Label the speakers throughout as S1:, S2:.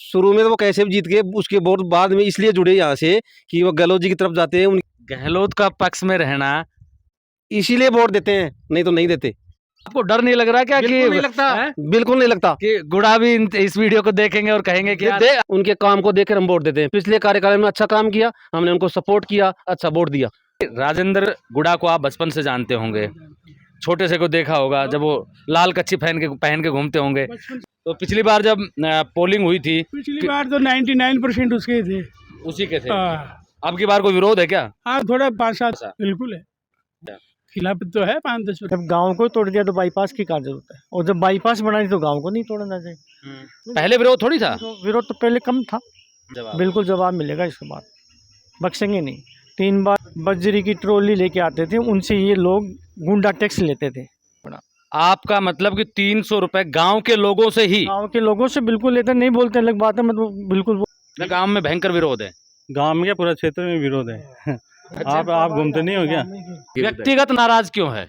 S1: शुरू में तो वो कैसे भी जीत गए, उसके बहुत बाद में इसलिए जुड़े यहाँ से कि वो गहलोत जी की तरफ जाते हैं,
S2: गहलोत का पक्ष में रहना
S1: इसीलिए वोट देते हैं, नहीं तो नहीं देते।
S2: आपको डर नहीं लग रहा क्या
S1: बिल्कुल नहीं लगता,
S2: हैं?
S1: बिल्कुल नहीं लगता
S2: कि गुड़ा भी इस वीडियो को देखेंगे और कहेंगे कि यार
S1: उनके काम को देखकर हम वोट देते हैं। पिछले कार्यकाल में अच्छा काम किया, हमने उनको सपोर्ट किया, अच्छा वोट दिया।
S2: राजेंद्र गुड़ा को आप बचपन से जानते होंगे, छोटे से को देखा होगा जब वो लाल कच्छी पहन के घूमते होंगे। तो पिछली बार जब पोलिंग हुई थी,
S3: पिछली बार तो 99% उसके ही थे।
S2: उसी के थे।
S3: हाँ
S2: अब की बार कोई विरोध है क्या?
S3: हाँ, थोड़ा 5-7 बिल्कुल है, खिलाफ तो है 5-10।
S4: जब गांव को तोड़ दिया तो बाईपास की क्या जरूरत है, और जब बाईपास बनाई तो गांव को नहीं तोड़ना चाहिए।
S2: पहले विरोध थोड़ी था,
S4: विरोध तो पहले कम था। बिल्कुल जवाब मिलेगा इसके बाद, बख्शेंगे नहीं। 3 बार बजरी की ट्रॉली लेके आते थे, उनसे ये लोग गुंडा टैक्स लेते थे।
S2: आपका मतलब कि 300 रुपए गांव के लोगों से ही?
S4: गांव के लोगों से बिल्कुल लेते, नहीं बोलते अलग बात है, मतलब बिल्कुल।
S2: गांव में भयंकर विरोध है।
S5: गांव में क्या, पूरा क्षेत्र में विरोध है। आप घूमते नहीं हो क्या?
S2: व्यक्तिगत नाराज क्यों है?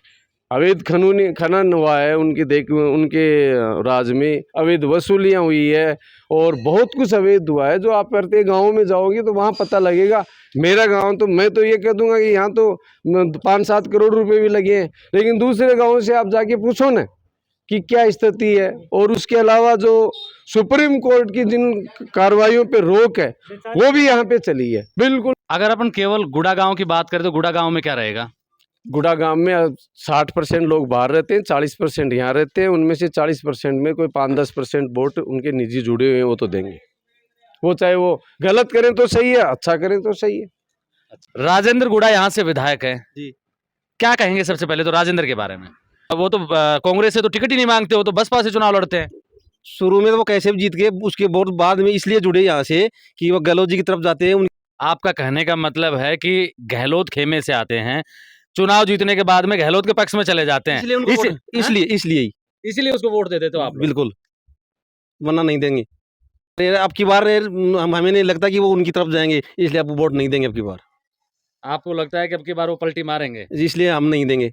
S6: अवैध खनन हुआ है उनके राज में, अवैध वसूलियां हुई है और बहुत कुछ अवैध हुआ है। जो आप प्रत्येक गाँव में जाओगे तो वहाँ पता लगेगा। मेरा गांव तो मैं तो ये कह दूंगा कि यहाँ तो 5-7 करोड़ रुपए भी लगे हैं, लेकिन दूसरे गाँव से आप जाके पूछो ना कि क्या स्थिति है। और उसके अलावा जो सुप्रीम कोर्ट की जिन कार्रवाइयों पे रोक है वो भी यहाँ पे चली है। बिल्कुल।
S2: अगर अपन केवल गुड़ा गांव की बात करें तो गुड़ा गांव में क्या रहेगा?
S6: गुड़ा गांव में 60% लोग बाहर रहते हैं, 40% यहाँ रहते हैं। उनमें से 40% में कोई 5-10% वोट उनके निजी जुड़े हुए हैं, वो तो देंगे। वो चाहे वो गलत करें तो सही है, अच्छा करें तो सही है।
S2: राजेंद्र गुड़ा यहाँ से विधायक है
S1: जी।
S2: क्या कहेंगे सबसे पहले तो राजेंद्र के बारे में? वो तो कांग्रेस से तो टिकट ही नहीं मांगते, हो तो बसपा से चुनाव लड़ते हैं।
S1: शुरू में तो वो कैसे भी जीत गए, उसके बहुत बाद में इसलिए जुड़े यहाँ से कि वो गहलोत जी की तरफ जाते हैं।
S2: आपका कहने का मतलब है कि गहलोत खेमे से आते हैं, चुनाव जीतने के बाद में गहलोत के पक्ष में चले जाते हैं,
S1: इसलिए
S2: उसको वोट दे देते हो आप?
S1: बिल्कुल, वरना नहीं देंगे। अब की बार हमें नहीं लगता कि वो उनकी तरफ जाएंगे, इसलिए आप वोट नहीं देंगे अब की बार।
S2: आपको लगता है कि अब की बार वो पलटी मारेंगे,
S1: इसलिए हम नहीं देंगे,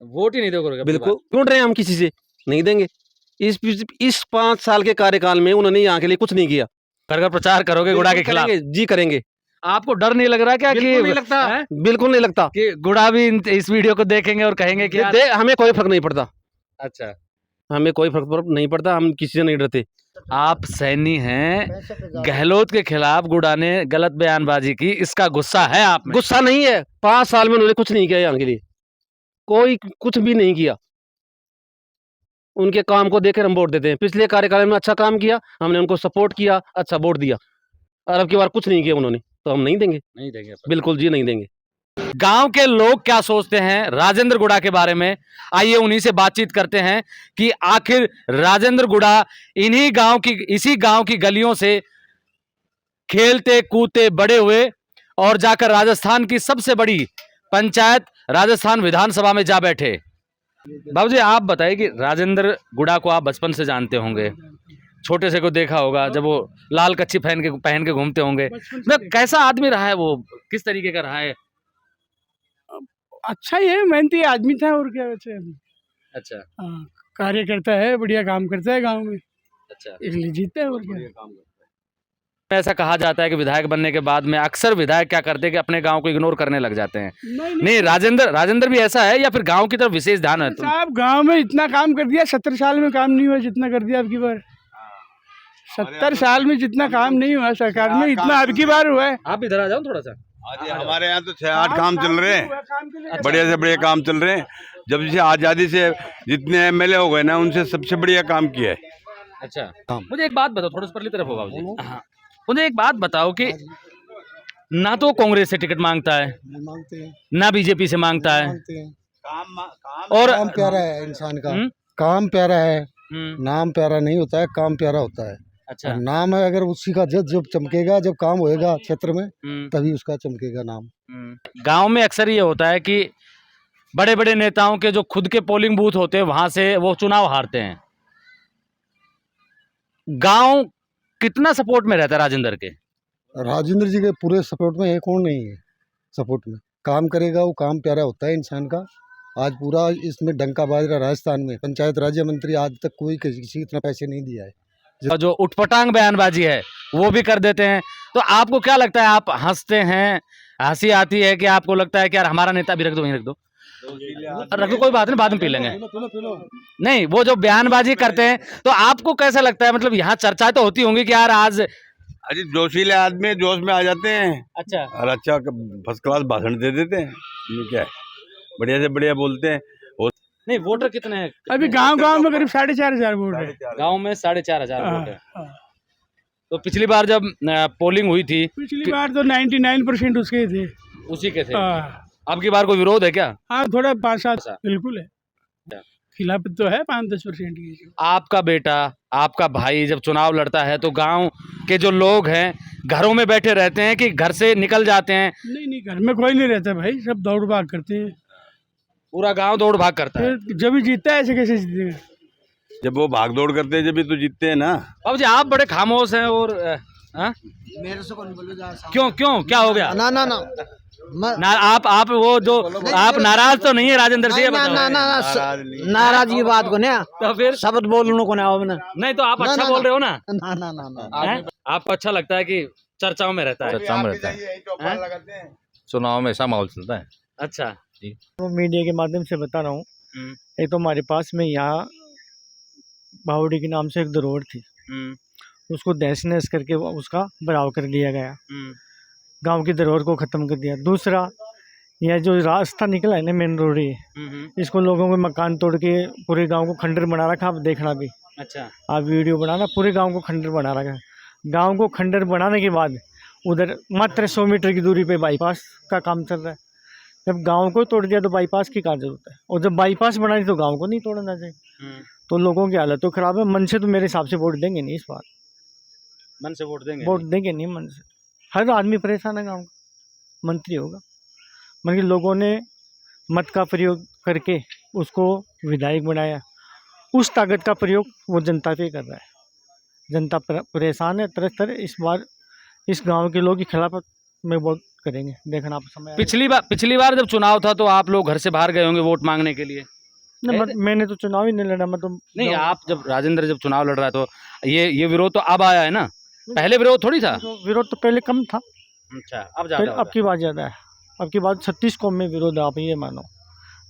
S2: वोट ही नहीं दोगे?
S1: बिल्कुल ढूंढ रहे हैं हम, किसी से नहीं देंगे। इस 5 साल के कार्यकाल में उन्होंने यहाँ के लिए कुछ नहीं किया।
S2: कर प्रचार करोगे गुड़ा के खिलाफ?
S1: जी करेंगे।
S2: आपको डर नहीं लग रहा क्या कि
S1: नहीं लगता, बिल्कुल नहीं लगता
S2: कि गुड़ा भी इस वीडियो को देखेंगे और कहेंगे कि यार
S1: हमें कोई फर्क नहीं पड़ता।
S2: अच्छा,
S1: हमें कोई फर्क नहीं पड़ता, हम किसी से नहीं डरते।
S2: आप सैनी हैं, गहलोत के खिलाफ गुड़ा ने गलत बयानबाजी की, इसका गुस्सा है आप में?
S1: गुस्सा नहीं है, 5 साल में उन्होंने कुछ नहीं किया यहाँ के लिए, कोई कुछ भी नहीं किया। उनके काम को देखकर हम वोट देते हैं। पिछले कार्यकाल में अच्छा काम किया, हमने उनको सपोर्ट किया, अच्छा वोट दिया। और अब की बार कुछ नहीं किया उन्होंने, तो हम नहीं देंगे।
S2: नहीं देंगे,
S1: बिल्कुल जी नहीं देंगे।
S2: गांव के लोग क्या सोचते हैं राजेंद्र गुड़ा के बारे में, आइए उन्हीं से बातचीत करते हैं कि आखिर राजेंद्र गुड़ा इसी गांव की गलियों से खेलते कूदते बड़े हुए और जाकर राजस्थान की सबसे बड़ी पंचायत राजस्थान विधानसभा में जा बैठे। बाबूजी आप बताइए कि राजेंद्र गुड़ा को आप बचपन से जानते होंगे, छोटे से को देखा होगा जब वो लाल कच्छी पहन के घूमते होंगे। कैसा आदमी रहा है वो, किस तरीके का रहा है?
S3: अच्छा ही है, मेहनती आदमी था और क्या वैसे।
S2: अच्छा,
S3: हाँ, कार्य करता है, बढ़िया काम करता है गांव में,
S2: अच्छा,
S3: इसलिए जीतता है और क्या।
S2: ऐसा कहा जाता है कि विधायक बनने के बाद में अक्सर विधायक क्या करते हैं कि अपने गांव को इग्नोर करने लग जाते हैं। नहीं राजेंद्र भी ऐसा है या फिर गांव की तरफ विशेष ध्यान है?
S3: साहब गांव में इतना काम कर दिया, 70 साल में काम नहीं हुआ जितना कर दिया अब की बार। 70 साल में जितना काम नहीं हुआ सरकार में, इतना अब की बार हुआ है।
S2: आप इधर आ जाओ थोड़ा सा।
S7: हमारे यहाँ तो 6-8 काम चल रहे हैं, बढ़िया से बढ़िया काम चल रहे हैं। जब से आज़ादी से जितने एमएलए हो गए ना, उनसे सबसे बढ़िया काम किया है।
S2: अच्छा, मुझे एक बात बताओ, थोड़ा सा परली तरफ होगा मुझे। मुझे एक बात बताओ कि ना तो कांग्रेस से टिकट मांगता है, ना बीजेपी से मांगता है, और
S8: काम प्यारा है इंसान का, काम प्यारा है, नाम प्यारा नहीं होता है, काम प्यारा होता है।
S2: अच्छा,
S8: नाम है अगर उसी का जब चमकेगा, जब काम होएगा क्षेत्र में, तभी उसका चमकेगा नाम।
S2: गांव में अक्सर ये होता है कि बड़े बड़े नेताओं के जो खुद के पोलिंग बूथ होते हैं वहां से वो चुनाव हारते हैं। गांव कितना सपोर्ट में रहता है राजेंद्र के?
S8: राजेंद्र जी के पूरे सपोर्ट में है, कौन नहीं है सपोर्ट में। काम करेगा, वो काम प्यारा होता है इंसान का। आज पूरा इसमें डंका बाज रहा राजस्थान में, पंचायत राज्य मंत्री आज तक कोई किसी इतना पैसे नहीं दिया है।
S2: जो उटपटांग बयानबाजी है वो भी कर देते हैं। तो आपको क्या लगता है, आप हंसते हैं, हंसी आती है कि आपको लगता है कि यार हमारा नेता भी रख दो, वहीं रख दो? रख दो, कोई बात नहीं, बाद में पी लेंगे। नहीं, वो जो बयानबाजी करते हैं तो आपको कैसा लगता है? मतलब यहाँ चर्चा तो होती होंगी कि यार आज
S7: अरे जोशीले आदमी जोश में आ जाते हैं
S2: अच्छा
S7: और अच्छा फर्स्ट क्लास भाषण दे देते हैं। ये क्या है, बढ़िया से बढ़िया बोलते हैं।
S2: नहीं, वोटर कितने हैं?
S3: अभी गांव में करीब 4,500 वोट है।
S2: गांव में 4,500
S3: हाँ,
S2: वोट है।
S3: हाँ।
S2: तो पिछली बार जब पोलिंग हुई थी
S3: पिछली बार तो 99% उसके ही थे।
S2: उसी के थे।
S3: हाँ,
S2: अब की बार कोई विरोध है क्या?
S3: हाँ, थोड़ा 5-7
S2: ऐसा।
S3: बिल्कुल है, खिलाफ तो है 5-10% की।
S2: आपका बेटा, आपका भाई जब चुनाव लड़ता है तो गांव के जो लोग हैं घरों में बैठे रहते हैं कि घर से निकल जाते हैं?
S3: नहीं, घर में कोई नहीं रहता भाई, सब दौड़ भाग करते हैं।
S2: पूरा गांव दौड़ भाग करता है।
S3: फिर जब भी जीतता है ऐसे कैसे जीतेगा?
S7: जब वो भाग दौड़ करते हैं जब भी तो जीतते हैं ना।
S2: अब जी आप बड़े खामोश हैं और हाँ?
S9: मेरे से कौन बोलो जा
S2: क्यों क्यों क्या हो गया?
S9: ना ना ना
S2: ना आप वो जो आप नाराज तो नहीं है राजेंद्र से? ये
S9: ना
S2: बताओ।
S9: ना ना नाराज की बात को ना
S2: तो फिर
S9: शब्द बोलने को ना मैंने
S2: नहीं तो आप
S9: ना,
S2: अच्छा
S9: ना,
S2: बोल रहे हो ना?
S9: ना ना ना ना
S2: हैं? आपको अच्छा लगता है कि चर्चाओं में रहता है?
S10: चर्चा में रहता है, चुनाव में ऐसा माहौल चलता है।
S2: अच्छा
S4: तो मीडिया के माध्यम से बता रहा हूँ।
S2: हम्म।
S4: एक तो हमारे पास में यहाँ बावड़ी के नाम से एक धरोहर थी, उसको तहस नहस करके उसका बराव कर दिया गया, गांव की धरोहर को ख़त्म कर दिया। दूसरा, यह जो रास्ता निकला है ना मेन रोड, इसको लोगों के मकान तोड़ के पूरे गांव को खंडर बना रखा। आप देखना भी,
S2: अच्छा
S4: आप वीडियो बनाना, पूरे गांव को खंडर बना रखा है। गांव को खंडर बनाने के बाद उधर मात्र 100 मीटर की दूरी पे बाईपास का काम चल रहा है। जब गांव को तोड़ दिया तो बाईपास की क्या जरूरत है? और जब बाईपास बनाई तो गांव को नहीं तोड़ना चाहिए। तो लोगों की हालत तो खराब है। मन से तो मेरे हिसाब से वोट देंगे नहीं इस बार।
S2: मन से वोट देंगे?
S4: वोट देंगे नहीं मन से। हर आदमी परेशान है गाँव का। मंत्री होगा, मतलब लोगों ने मत का प्रयोग करके उसको विधायक बनाया। उस ताकत का प्रयोग वो जनता पे कर रहा है। जनता परेशान है तरह तरह। इस बार इस गांव के लोग के खिलाफ में वोट करेंगे, देखना आप समय।
S2: पिछली बार जब चुनाव था तो आप लोग घर से बाहर गए होंगे वोट मांगने के लिए?
S4: मैंने तो चुनाव ही नहीं लड़ा। मतलब
S2: नहीं, आप जब राजेंद्र जब चुनाव लड़ रहा है तो ये विरोध तो अब आया है ना, पहले विरोध थोड़ी था?
S4: विरोध तो पहले कम था।
S2: अच्छा, अब ज्यादा
S4: अब की बात ज़्यादा है। अब की बात 36 कौम में विरोध है। आप ये मानो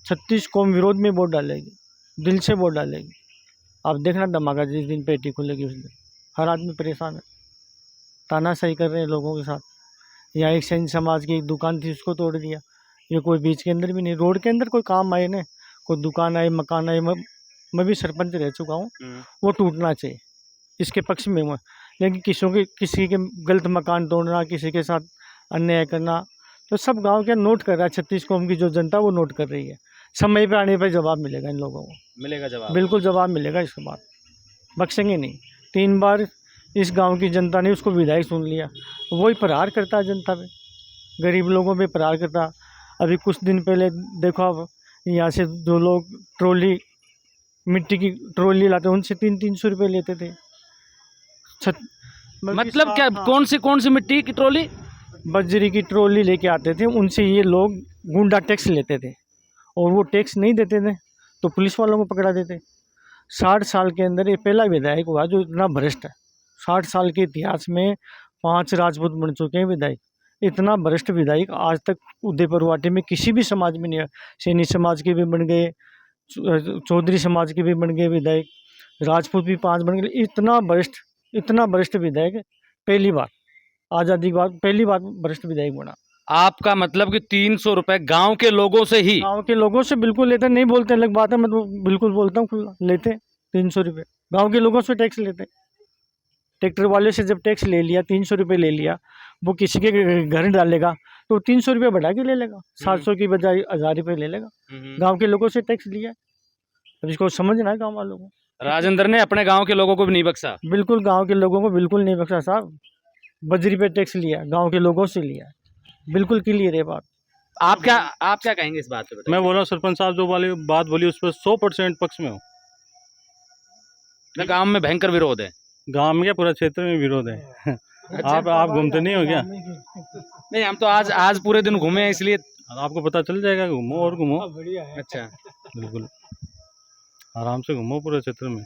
S4: 36 कौम विरोध में वोट डालेगी, दिल से वोट डालेगी। आप देखना धमाका जिस दिन पेटी खुलेगी उस दिन। हर आदमी परेशान है, तानाशाही कर रहे हैं लोगों के साथ। यहाँ एक सैन समाज की एक दुकान थी, उसको तोड़ दिया। ये कोई बीच के अंदर भी नहीं, रोड के अंदर कोई काम आए ना, कोई दुकान आए, मकान आए। मैं भी सरपंच रह चुका हूँ, वो टूटना चाहिए, इसके पक्ष में हूँ। लेकिन किसी के गलत मकान तोड़ना, किसी के साथ अन्याय करना, तो सब गांव के नोट कर रहा है। 36 कौम की जो जनता वो नोट कर रही है। समय पे आने पर जवाब मिलेगा इन लोगों को,
S2: मिलेगा जवाब?
S4: बिल्कुल जवाब मिलेगा इसके बाद, बख्शेंगे नहीं। 3 बार इस गांव की जनता ने उसको विधायक सुन लिया, वही प्रहार करता है जनता पे, गरीब लोगों पे प्रहार करता। अभी कुछ दिन पहले देखो आप, यहाँ से जो लोग ट्रॉली, मिट्टी की ट्रॉली लाते, उनसे 300 रुपये लेते थे।
S2: मतलब क्या, कौन सी मिट्टी की ट्रॉली?
S4: बजरी की ट्रॉली लेके आते थे, उनसे ये लोग गुंडा टैक्स लेते थे, और वो टैक्स नहीं देते थे तो पुलिस वालों को पकड़ा देते। 60 साल के अंदर ये पहला विधायक हुआ जो इतना भ्रष्ट है। 60 साल के इतिहास में 5 राजपूत बन चुके हैं विधायक। इतना भ्रष्ट विधायक आज तक उदयपुर वाटी में किसी भी समाज में नहीं है। सैनी समाज के भी बन गए, चौधरी समाज के भी बन गए विधायक, राजपूत भी 5 बन गए। इतना भ्रष्ट विधायक पहली बार, आज़ादी के बाद पहली बार भ्रष्ट विधायक बना।
S2: आपका मतलब कि 300 रुपए गांव के लोगों से ही?
S4: गाँव के लोगों से बिल्कुल लेते, नहीं बोलते अलग बात है, मैं तो बिल्कुल बोलता हूँ खुला, लेते 300 रुपये गाँव के लोगों से टैक्स लेते। ट्रैक्टर वाले से जब टैक्स ले लिया, 300 रुपये ले लिया, वो किसी के घर डालेगा तो 300 रुपये बढ़ा के ले लेगा, 700 की बजाय 1000 रुपये ले लेगा। गांव के लोगों से टैक्स लिया, अब इसको समझना है गांव वालों को।
S2: राजेंद्र ने अपने गांव के लोगों को भी नहीं बख्शा?
S4: बिल्कुल गांव के लोगों को बिल्कुल नहीं बख्शा साहब। बजरी पे टैक्स लिया, गांव के लोगों से लिया, बिल्कुल क्लियर है बात।
S2: आप क्या कहेंगे इस बात पे?
S5: मैं बोल रहा हूँ सरपंच साहब जो वाली बात बोली उस पर 100% पक्ष में हूँ।
S2: गांव में भयंकर विरोध है?
S5: गांव में क्या, पूरा क्षेत्र में विरोध है। आप घूमते नहीं हो क्या?
S2: नहीं, हम तो आज पूरे दिन घूमे हैं, इसलिए
S5: आपको पता चल जाएगा। घूमो और घूमो।
S4: बढ़िया है।
S2: अच्छा,
S5: बिल्कुल आराम से घूमो पूरे क्षेत्र में।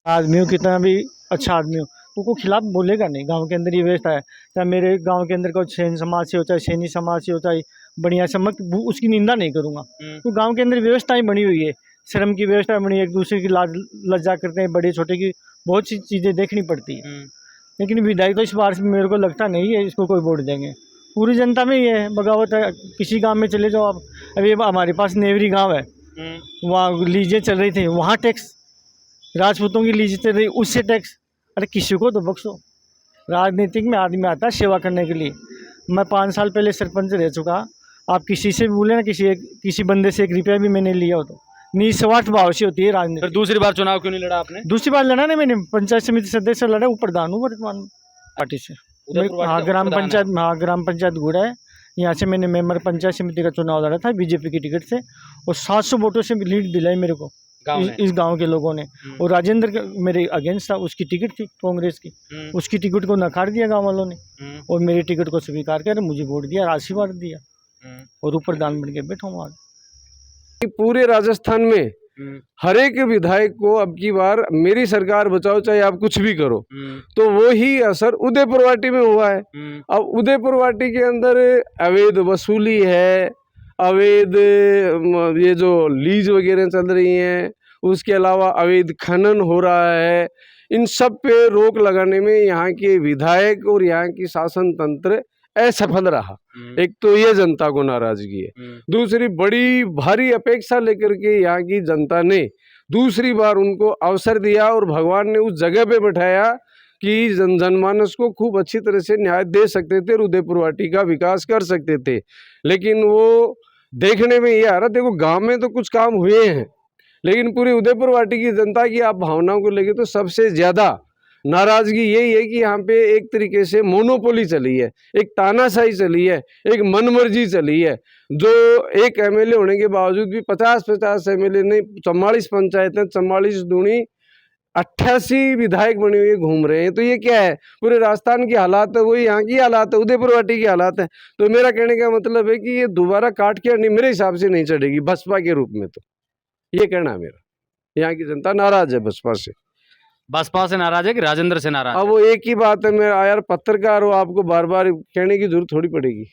S4: आदमी हो, कितना भी अच्छा आदमी हो, उनको खिलाफ बोलेगा नहीं। गांव के अंदर ये व्यवस्था है, चाहे मेरे गांव के अंदर कोई सेन समाज से हो, चाहे सैनी समाज से हो, चाहे बढ़िया से, मैं उसकी निंदा नहीं करूँगा। तो गांव के अंदर व्यवस्थाएं बनी हुई है, श्रम की व्यवस्था बनी है, एक दूसरे की लाज लज्जा करते हैं, बड़े छोटे की बहुत सी चीज़ें देखनी पड़ती है। लेकिन विधायक तो इस बार मेरे को लगता नहीं है इसको कोई वोट देंगे। पूरी जनता में ये है बगावत है। किसी गांव में चले जाओ आप, अभी हमारे पास नेवरी गांव है, वहाँ लीजें चल रही थी, वहाँ टैक्स, राजपूतों की लीजें चल रही, उससे टैक्स। अरे किसी को तो बख्शो। राजनीतिक में आदमी आता है सेवा करने के लिए। मैं 5 साल पहले सरपंच रह चुका। आप किसी से भी बोले ना, किसी बंदे से 1 रुपया भी मैंने लिया हो तो निस्वार्थ भाव से होती है राजनीति।
S2: फिर दूसरी बार चुनाव क्यों नहीं लड़ा आपने?
S4: दूसरी बार लड़ा ना मैंने, पंचायत समिति सदस्य लड़ा, ऊपर प्रधान हूँ वर्तमान में पार्टी से। हाँ, ग्राम पंचायत, हाँ ग्राम पंचायत गुड़ा है, यहाँ से मैंने मेंबर पंचायत समिति का चुनाव लड़ा था बीजेपी की टिकट से, और 700 वोटों से लीड दिलाई मेरे को इस गांव के लोगों ने। और राजेंद्र मेरे अगेंस्ट था, उसकी टिकट थी कांग्रेस की, उसकी टिकट को नकार दिया गाँव वालों ने, और मेरी टिकट को स्वीकार कर मुझे वोट दिया, आशीर्वाद दिया, और ऊपर दान बन के बैठा हूँ आज।
S6: पूरे राजस्थान में हर एक विधायक को अब की बार मेरी सरकार बचाओ चाहे आप कुछ भी करो, तो वो ही असर उदयपुर वाटी में हुआ है। अब उदयपुर वाटी के अंदर अवैध वसूली है, अवैध ये जो लीज वगैरह चल रही हैं, उसके अलावा अवैध खनन हो रहा है। इन सब पे रोक लगाने में यहाँ के विधायक और यहाँ की शासन तंत्र असफल रहा। एक तो ये जनता को नाराजगी है, दूसरी बड़ी भारी अपेक्षा लेकर के यहाँ की जनता ने दूसरी बार उनको अवसर दिया और भगवान ने उस जगह पे बैठाया कि जनमानस को खूब अच्छी तरह से न्याय दे सकते थे और उदयपुर वाटी का विकास कर सकते थे। लेकिन वो देखने में ये आ रहा, देखो गांव में तो कुछ काम हुए हैं, लेकिन पूरी उदयपुर वाटी की जनता की आप भावनाओं को लेकर तो सबसे ज़्यादा नाराजगी यही है कि यहाँ पे एक तरीके से मोनोपोली चली है, एक तानाशाही चली है, एक मनमर्जी चली है। जो एक एमएलए होने के बावजूद भी 50-50 एमएलए नहीं, 44 पंचायतें, 44 दूनी 88 विधायक बने हुए घूम रहे हैं। तो ये क्या है, पूरे राजस्थान की हालात है, वही यहाँ की हालात है, उदयपुर वाटी की हालात है। तो मेरा कहने का मतलब है कि ये दोबारा काट के नहीं, मेरे हिसाब से नहीं चढ़ेगी बसपा के रूप में। तो ये कहना है मेरा, यहाँ की जनता नाराज है बसपा से।
S2: बसपा से नाराज है कि राजेंद्र से नाराज?
S6: अब वो एक ही बात है, मेरा यार पत्रकार हो, आपको बार बार कहने की जरूरत थोड़ी पड़ेगी।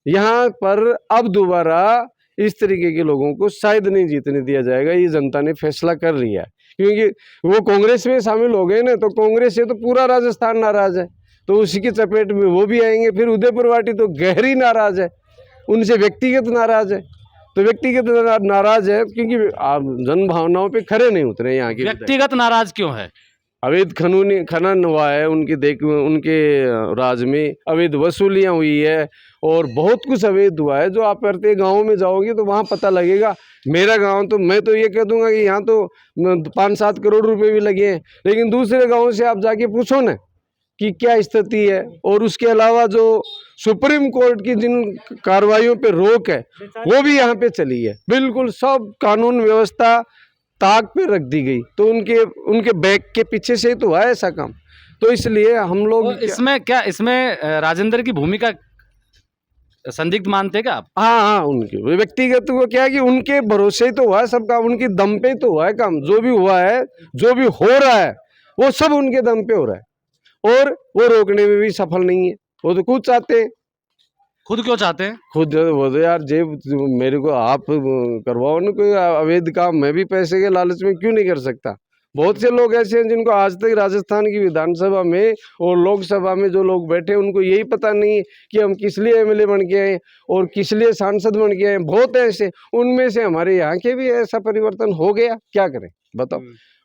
S6: यहाँ पर अब दोबारा इस तरीके के लोगों को शायद नहीं जीतने दिया जाएगा, ये जनता ने फैसला कर लिया है। क्योंकि वो कांग्रेस में शामिल हो गए ना, तो कांग्रेस से तो पूरा राजस्थान नाराज है, तो उसी की चपेट में वो भी आएंगे। फिर उदयपुर वाटी तो गहरी नाराज है, उनसे व्यक्तिगत नाराज है, तो व्यक्तिगत नाराज है क्योंकि आप जन भावनाओं पे खरे नहीं उतरे। यहाँ की
S2: व्यक्तिगत नाराज क्यों है?
S6: अवैध खनन हुआ है, उनके राज में अवैध वसूलियाँ हुई है और बहुत कुछ अवैध हुआ है। जो आप करते गाँव में जाओगे तो वहाँ पता लगेगा। मेरा गांव तो मैं तो ये कह दूंगा कि यहाँ तो 5-7 करोड़ रुपए भी लगे हैं, लेकिन दूसरे गाँव से आप जाके पूछो ना कि क्या स्थिति है। और उसके अलावा जो सुप्रीम कोर्ट की जिन कार्रवाइयों पे रोक है वो भी यहाँ पे चली है, बिल्कुल सब कानून व्यवस्था ताक पे रख दी गई। तो उनके बैक के पीछे से तो है ऐसा काम। तो इसलिए हम लोग
S2: इसमें राजेंद्र की भूमिका संदिग्ध मानते हैं क्या आप?
S6: हाँ, उनके व्यक्तिगत वो क्या है कि उनके भरोसे ही तो हुआ है सब काम, उनकी दम पे तो हुआ है काम। जो भी हुआ है, जो भी हो रहा है, वो सब उनके दम पे हो रहा है और वो रोकने में भी सफल नहीं है। वो तो खुद चाहते हैं।
S2: खुद क्यों चाहते हैं?
S6: खुद वो तो यार जेब मेरे को आप करवाओ ना कोई अवैध काम, मैं भी पैसे के लालच में क्यों नहीं कर सकता। बहुत से लोग ऐसे हैं जिनको आज तक राजस्थान की विधानसभा में और लोकसभा में जो लोग बैठे उनको यही पता नहीं कि हम किस लिए एमएलए बन के आए और किस लिए सांसद बन के आए। बहुत ऐसे, उनमें से हमारे यहाँ के भी ऐसा परिवर्तन हो गया। क्या करें बताओ।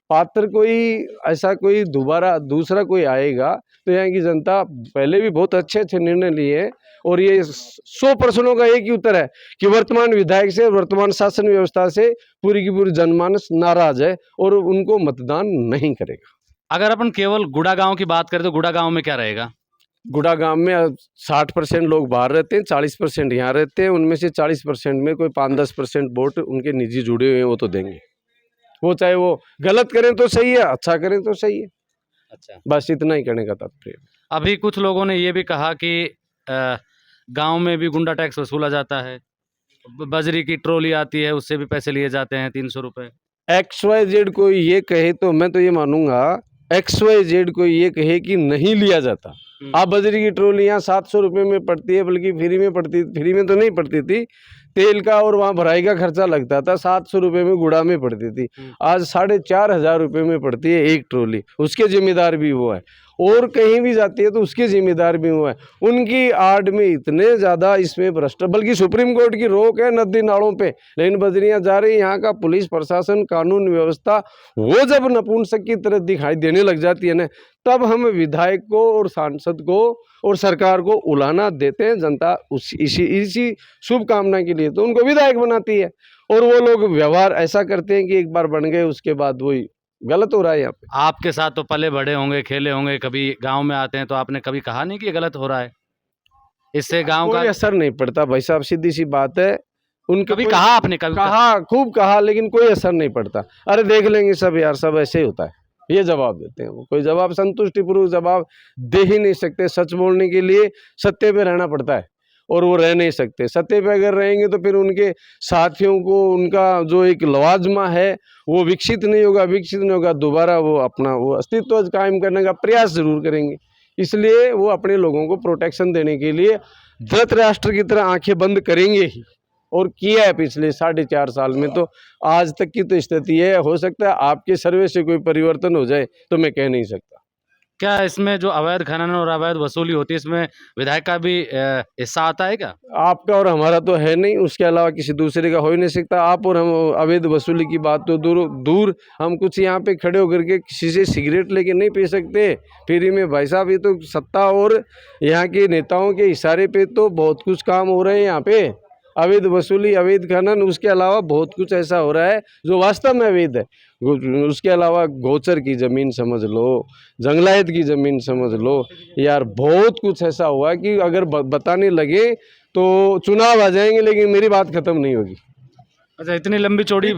S6: पात्र कोई ऐसा कोई दूसरा कोई आएगा तो यहाँ की जनता पहले भी बहुत अच्छे निर्णय लिए और ये 100 प्रश्नों का एक ही उत्तर है कि वर्तमान विधायक से, वर्तमान शासन व्यवस्था से पूरी की पूरी जनमानस नाराज है और उनको मतदान नहीं करेगा।
S2: अगर अपन केवल गुड़ा गांव की बात करें तो गुड़ा गांव में क्या रहेगा?
S6: गुड़ा गांव में 60% लोग बाहर रहते हैं, 40% यहाँ रहते हैं। उनमें से 40% में कोई 5-10% वोट उनके निजी जुड़े हुए हैं, वो तो देंगे। वो चाहे वो गलत करें तो सही है, अच्छा करें तो सही है।
S2: अच्छा,
S6: बस इतना ही कहने का तात्पर्य।
S2: अभी कुछ लोगों ने ये भी कहा कि गांव में भी गुंडा टैक्स वसूला जाता है, बजरी की ट्रॉली आती है उससे भी पैसे लिए जाते हैं 300 रुपये।
S6: XYZ कोई ये कहे तो मैं तो ये मानूंगा, XYZ कोई ये कहे कि नहीं लिया जाता। आप बजरी की ट्रॉली यहाँ 700 रुपये में पड़ती है, बल्कि फ्री में पड़ती, फ्री में तो नहीं पड़ती थी, तेल का और वहाँ भराई का खर्चा लगता था, 700 रुपये में गुड़ा में पड़ती थी। आज 4,500 रुपये में पड़ती है एक ट्रॉली, उसके जिम्मेदार भी वो है। और कहीं भी जाती है तो उसके जिम्मेदार भी वो है। उनकी आड़ में इतने ज़्यादा इसमें भ्रष्ट, बल्कि सुप्रीम कोर्ट की रोक है नदी नालों पे, लेकिन बजरियाँ जा रही, यहाँ का पुलिस प्रशासन, कानून व्यवस्था वो जब नपुंसक की तरह दिखाई देने लग जाती है ना, तब हम विधायक को और सांसद को और सरकार को उलाहना देते हैं। जनता इसी शुभकामना के लिए तो उनको विधायक बनाती है, और वो लोग व्यवहार ऐसा करते हैं कि एक बार बन गए उसके बाद वही गलत हो रहा है यहाँ पे।
S2: आपके साथ तो पले बड़े होंगे, खेले होंगे, कभी गांव में आते हैं तो आपने कभी कहा नहीं कि ये गलत हो रहा है? इससे गांव का
S6: कोई असर नहीं पड़ता भाई साहब, सीधी सी बात है। उनका
S2: कभी कहा आपने? कभी
S6: कहा, खूब कहा, लेकिन कोई असर नहीं पड़ता। अरे देख लेंगे सब यार, सब ऐसे ही होता है, ये जवाब देते हैं। वो कोई जवाब संतुष्टिपूर्वक जवाब दे ही नहीं सकते। सच बोलने के लिए सत्य पे रहना पड़ता है, और वो रह नहीं सकते। सत्य पे अगर रहेंगे तो फिर उनके साथियों को उनका जो एक लवाजमा है वो विकसित नहीं होगा, दोबारा वो अपना वो अस्तित्व कायम करने का प्रयास जरूर करेंगे। इसलिए वो अपने लोगों को प्रोटेक्शन देने के लिए धृतराष्ट्र की तरह आंखें बंद करेंगे ही, और किया है पिछले 4.5 साल में। तो आज तक की तो स्थिति है। हो सकता है आपके सर्वे से कोई परिवर्तन हो जाए, तो मैं कह नहीं सकता।
S2: क्या इसमें जो अवैध खनन और अवैध वसूली होती है, इसमें विधायक का भी हिस्सा आता है क्या?
S6: आपका और हमारा तो है नहीं, उसके अलावा किसी दूसरे का हो ही नहीं सकता। आप और हम अवैध वसूली की बात तो दूर, हम कुछ यहाँ पे खड़े होकर के किसी से सिगरेट लेके नहीं पी सकते फ्री में भाई साहब। ये तो सत्ता और यहाँ के नेताओं के इशारे पे तो बहुत कुछ काम हो रहे हैं यहाँ पे। अवैध वसूली, अवैध खनन, उसके अलावा बहुत कुछ ऐसा हो रहा है जो वास्तव में अवैध है। उसके अलावा गोचर की ज़मीन समझ लो, जंगलायत की ज़मीन समझ लो, यार बहुत कुछ ऐसा हुआ कि अगर बताने लगे तो चुनाव आ जाएंगे, लेकिन मेरी बात खत्म नहीं होगी।
S2: अच्छा, इतनी लंबी चौड़ी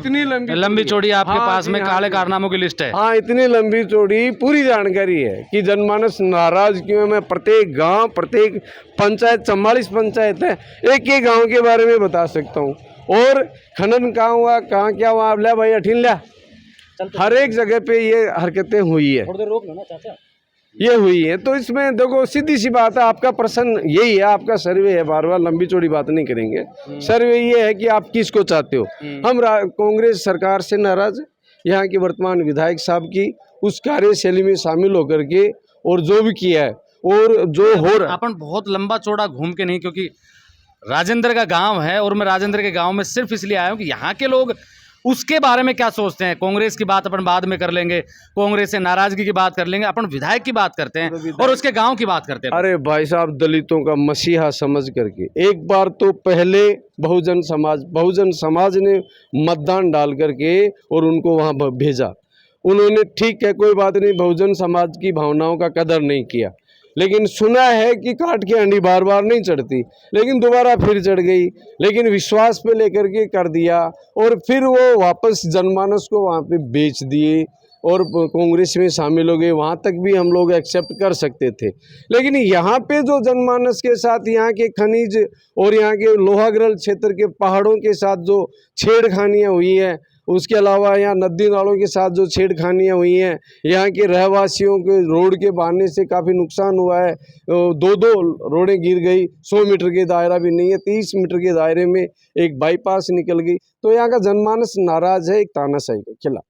S2: आपके
S6: हाँ,
S2: पास में
S6: हाँ,
S2: काले कारनामों की लिस्ट है?
S6: हाँ, इतनी लंबी चौड़ी पूरी जानकारी है कि जनमानस नाराज क्यों है। मैं प्रत्येक गांव, प्रत्येक पंचायत, 44 पंचायत है, एक एक गांव के बारे में बता सकता हूँ। और खनन कहाँ हुआ, कहाँ क्या हुआ, आप ले भाई अठीन लिया, हर एक जगह पे ये हरकतें हुई है, ये हुई है। तो इसमें देखो सीधी सी बात है, आपका प्रश्न यही है, आपका सर्वे है, बार बार लंबी चौड़ी बात नहीं करेंगे। सर्वे ये है कि आप किसको चाहते हो। हम कांग्रेस सरकार से नाराज, यहाँ के वर्तमान विधायक साहब की उस कार्यशैली में शामिल होकर के, और जो भी किया है और जो हो रहा है।
S2: अपन बहुत लंबा चौड़ा घूम के नहीं, क्योंकि राजेंद्र का गांव है और मैं राजेंद्र के गांव में सिर्फ इसलिए आया हूँ कि यहाँ के लोग उसके बारे में क्या सोचते हैं। कांग्रेस की बात अपन बाद में कर लेंगे, कांग्रेस से नाराजगी की बात कर लेंगे, अपन विधायक की बात करते हैं और उसके गांव की बात करते हैं।
S6: अरे भाई साहब, दलितों का मसीहा समझ करके एक बार तो पहले बहुजन समाज ने मतदान डाल करके और उनको वहाँ भेजा। उन्होंने ठीक है, कोई बात नहीं, बहुजन समाज की भावनाओं का कदर नहीं किया, लेकिन सुना है कि काट के हंडी बार बार नहीं चढ़ती, लेकिन दोबारा फिर चढ़ गई। लेकिन विश्वास पे लेकर के कर दिया, और फिर वो वापस जनमानस को वहाँ पे बेच दिए और कांग्रेस में शामिल हो गए। वहाँ तक भी हम लोग एक्सेप्ट कर सकते थे, लेकिन यहाँ पे जो जनमानस के साथ, यहाँ के खनिज और यहाँ के लोहागरल क्षेत्र के पहाड़ों के साथ जो छेड़खानियाँ हुई हैं, उसके अलावा यहाँ नदी नालों के साथ जो छेड़खानियाँ हुई हैं, यहाँ के रहवासियों के रोड के बनने से काफ़ी नुकसान हुआ है। 2 रोडें गिर गई, 100 मीटर के दायरा भी नहीं है, 30 मीटर के दायरे में एक बाईपास निकल गई। तो यहाँ का जनमानस नाराज है, एक तानाशाही के खिलाफ।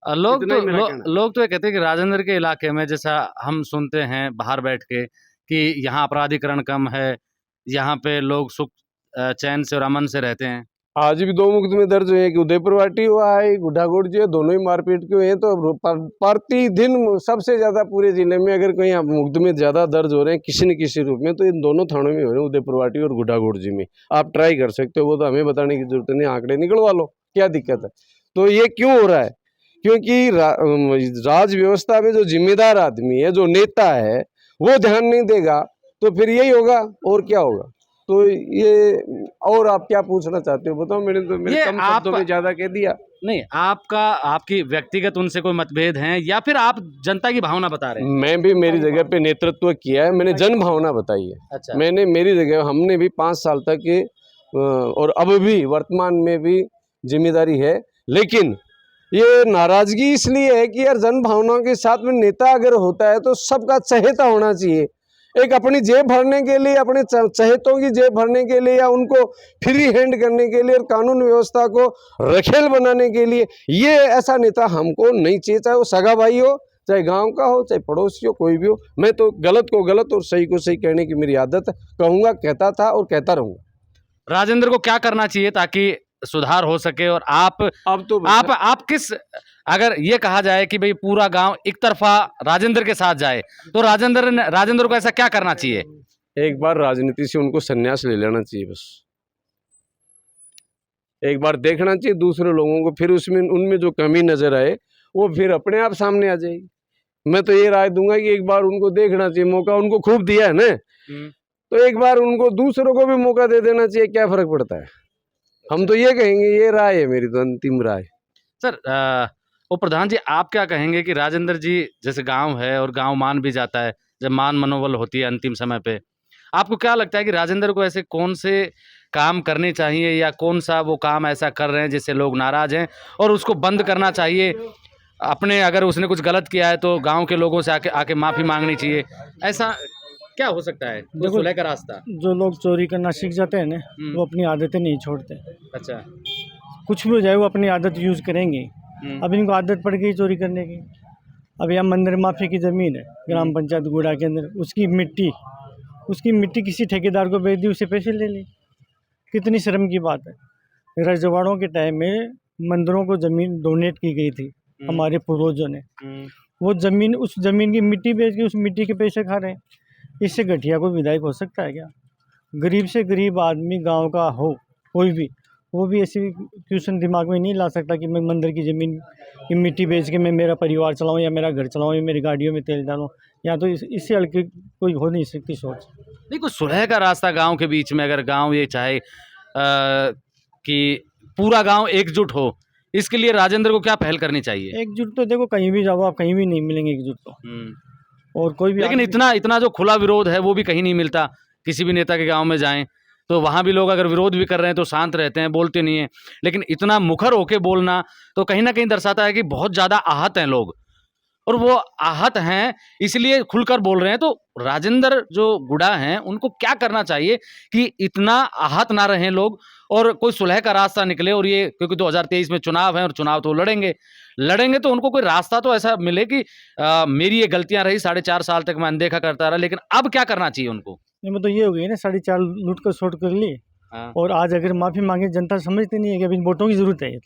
S2: लोग तो ये कहते हैं कि राजेंद्र के इलाके में, जैसा हम सुनते हैं बाहर बैठ के, कि यहाँ अपराधीकरण कम है, यहाँ पे लोग सुख चैन से और अमन से रहते हैं।
S6: आज भी 2 मुकदमे दर्ज हुए हैं कि उदयपुर वाटी हुआ है, गुड्डागोड़ जो है, दोनों ही मारपीट के हुए हैं। तो प्रतिदिन सबसे ज़्यादा पूरे ज़िले में अगर कहीं मुकदमे ज़्यादा दर्ज हो रहे हैं किसी न किसी रूप में, तो इन दोनों थानों में हो रहे हैं, उदयपुर वाटी और गुड्डागोड़ जी में। आप ट्राई कर सकते हो, वो तो हमें बताने की जरूरत नहीं, आंकड़े निकलवा लो, क्या दिक्कत है। तो ये क्यों हो रहा है? क्योंकि राज व्यवस्था में जो जिम्मेदार आदमी है, जो नेता है, वो ध्यान नहीं देगा, तो फिर यही होगा, और क्या होगा। तो ये, और आप क्या पूछना चाहते हो बताओ। मैंने तो मेरे कम शब्दों में ज्यादा कह दिया।
S2: नहीं, आपकी व्यक्तिगत उनसे कोई मतभेद हैं, या फिर आप जनता की भावना बता रहे हैं?
S6: मैं भी मेरी जगह पे नेतृत्व किया है, मैंने जन भावना बताई है।
S2: अच्छा।
S6: मैंने मेरी जगह, हमने भी 5 साल तक और अब भी वर्तमान में भी जिम्मेदारी है, लेकिन ये नाराजगी इसलिए है कि यार जन भावनाओं के साथ में नेता अगर होता है तो सबका चहेता होना चाहिए। एक अपनी जेब भरने के लिए, अपने चहेतों की जेब भरने के लिए, या उनको फ्री हैंड करने के लिए और कानून व्यवस्था को रखेल बनाने के लिए, ये ऐसा नेता हमको नहीं चाहिए। चाहे वो सगा भाई हो, चाहे गांव का हो, चाहे पड़ोसी हो, कोई भी हो। मैं तो गलत को गलत और सही को सही कहने की मेरी आदत है, कहूँगा, कहता था और कहता रहूँगा।
S2: राजेंद्र को क्या करना चाहिए ताकि सुधार हो सके? और
S6: अब तो
S2: आप किस, अगर ये कहा जाए कि भाई पूरा गांव एक तरफा राजेंद्र के साथ जाए, तो राजेंद्र को ऐसा क्या करना चाहिए?
S6: एक बार राजनीति से उनको संन्यास ले लेना चाहिए। बस एक बार देखना चाहिए दूसरे लोगों को, फिर उसमें उनमें जो कमी नजर आए वो फिर अपने आप सामने आ जाएगी। मैं तो ये राय दूंगा कि एक बार उनको देखना चाहिए, मौका उनको खूब दिया है ना, तो एक बार उनको दूसरों को भी मौका दे देना चाहिए। क्या फर्क पड़ता है? हम तो ये कहेंगे, ये राय है मेरी, तो अंतिम राय।
S2: सर, वो प्रधान जी, आप क्या कहेंगे कि राजेंद्र जी जैसे गांव है और गांव मान भी जाता है, जब मान मनोबल होती है अंतिम समय पे, आपको क्या लगता है कि राजेंद्र को ऐसे कौन से काम करने चाहिए, या कौन सा वो काम ऐसा कर रहे हैं जिससे लोग नाराज हैं और उसको बंद करना चाहिए? अपने, अगर उसने कुछ गलत किया है तो गांव के लोगों से आके माफ़ी मांगनी चाहिए, ऐसा क्या हो सकता है?
S4: देखो,
S2: सुलह का रास्ता।
S4: जो लोग चोरी करना सीख जाते हैं ना, वो अपनी आदतें नहीं छोड़ते।
S2: अच्छा।
S4: कुछ भी हो जाए वो अपनी आदत यूज़ करेंगे। अब इनको आदत पड़ गई चोरी करने की। अब यहाँ मंदिर माफी की ज़मीन है ग्राम पंचायत गुड़ा के अंदर, उसकी मिट्टी किसी ठेकेदार को बेच दी, उसे पैसे ले ली। कितनी शर्म की बात है। रजवाड़ों के टाइम में मंदिरों को ज़मीन डोनेट की गई थी हमारे पूर्वजों ने। वो ज़मीन, उस ज़मीन की मिट्टी बेच के उस मिट्टी के पैसे खा रहे हैं। इससे घटिया कोई विधायक हो सकता है क्या? गरीब से गरीब आदमी गांव का हो कोई भी, वो भी ऐसी क्वेश्चन दिमाग में नहीं ला सकता कि मैं मंदिर की ज़मीन की मिट्टी बेच के मैं मेरा परिवार चलाऊं, या मेरा घर चलाऊं, या मेरी गाड़ियों में तेल डालूं। या तो इससे हल्की कोई हो नहीं सकती सोच।
S2: नहीं, कोई सुलह का रास्ता गांव के बीच में, अगर गांव ये चाहे कि पूरा गांव एकजुट हो, इसके लिए राजेंद्र को क्या पहल करनी चाहिए?
S4: एकजुट तो देखो, कहीं भी जाओ आप, कहीं भी नहीं मिलेंगे एकजुट तो। और कोई भी,
S2: लेकिन इतना जो खुला विरोध है वो भी कहीं नहीं मिलता। किसी भी नेता के गांव में जाएं तो वहां भी लोग अगर विरोध भी कर रहे हैं तो शांत रहते हैं, बोलते नहीं हैं। लेकिन इतना मुखर होके बोलना तो कहीं ना कहीं दर्शाता है कि बहुत ज़्यादा आहत हैं लोग, और वो आहत हैं इसलिए खुलकर बोल रहे हैं। तो राजेंद्र जो गुड़ा हैं उनको क्या करना चाहिए कि इतना आहत ना रहें लोग, और कोई सुलह का रास्ता निकले? और ये, क्योंकि 2023 में चुनाव है और चुनाव तो लड़ेंगे तो उनको कोई रास्ता तो ऐसा मिले कि मेरी ये गलतियां रही, 4.5 साल तक मैं अनदेखा करता रहा, लेकिन अब क्या करना चाहिए उनको?
S4: नहीं, मैं तो ये हो गई ना, 4.5 लूट कर शॉर्ट कर ली। और आज अगर माफ़ी मांगे, जनता समझती नहीं है कि अभी वोटों की ज़रूरत है।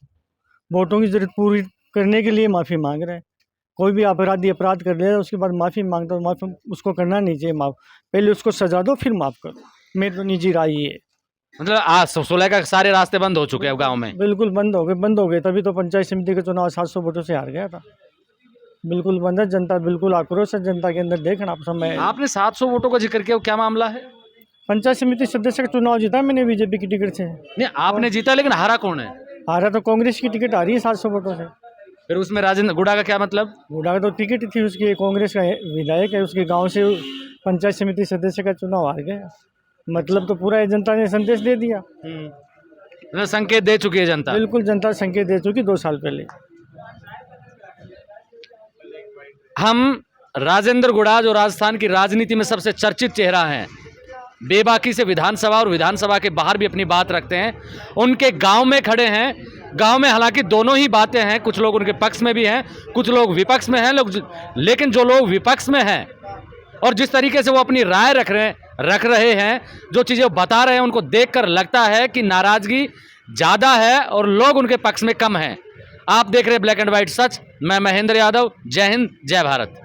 S4: वोटों की ज़रूरत पूरी करने के लिए माफ़ी मांग रहे हैं। कोई भी अपराधी अपराध कर ले उसके बाद माफ़ी मांगता, माफ़ी उसको करना नहीं चाहिए। माफ़ पहले उसको सजा दो, फिर माफ़ करो। मेरी तो निजी राय ये है।
S2: मतलब आज सुलह का सारे रास्ते बंद हो चुके हैं अब गाँव में?
S4: बिल्कुल बंद हो गए। तभी तो पंचायत समिति का चुनाव 700 वोटों से हार गया था। बिल्कुल बंद है। जनता बिल्कुल आक्रोश है जनता के अंदर। देखना आप समय।
S2: आपने 700 वोटों का जिक्र किया, क्या मामला है?
S4: पंचायत समिति सदस्य का चुनाव जीता मैंने बीजेपी की टिकट से।
S2: नहीं, आपने जीता, लेकिन हारा कौन है?
S4: हारा तो कांग्रेस की टिकट आ रही है 700 वोटों से।
S2: फिर उसमें राजेंद्र गुड़ा का क्या मतलब?
S4: गुड़ा का तो टिकट थी उसकी, कांग्रेस का विधायक है, उसके गांव से पंचायत समिति सदस्य का चुनाव हार गया। मतलब तो पूरा जनता ने संदेश दे दिया।
S2: संकेत दे चुकी है जनता।
S4: बिल्कुल, जनता संकेत दे चुकी 2 साल पहले।
S2: हम राजेंद्र गुड़ा जो राजस्थान की राजनीति में सबसे चर्चित चेहरा हैं, बेबाकी से विधानसभा और विधानसभा के बाहर भी अपनी बात रखते हैं, उनके गांव में खड़े हैं। गांव में हालांकि दोनों ही बातें हैं, कुछ लोग उनके पक्ष में भी हैं, कुछ लोग विपक्ष में हैं। लेकिन जो लोग विपक्ष में हैं और जिस तरीके से वो अपनी राय रख रहे हैं, जो चीज़ें बता रहे हैं, उनको देखकर लगता है कि नाराज़गी ज़्यादा है और लोग उनके पक्ष में कम हैं। आप देख रहे हैं ब्लैक एंड व्हाइट सच। मैं महेंद्र यादव। जय हिंद, जय भारत।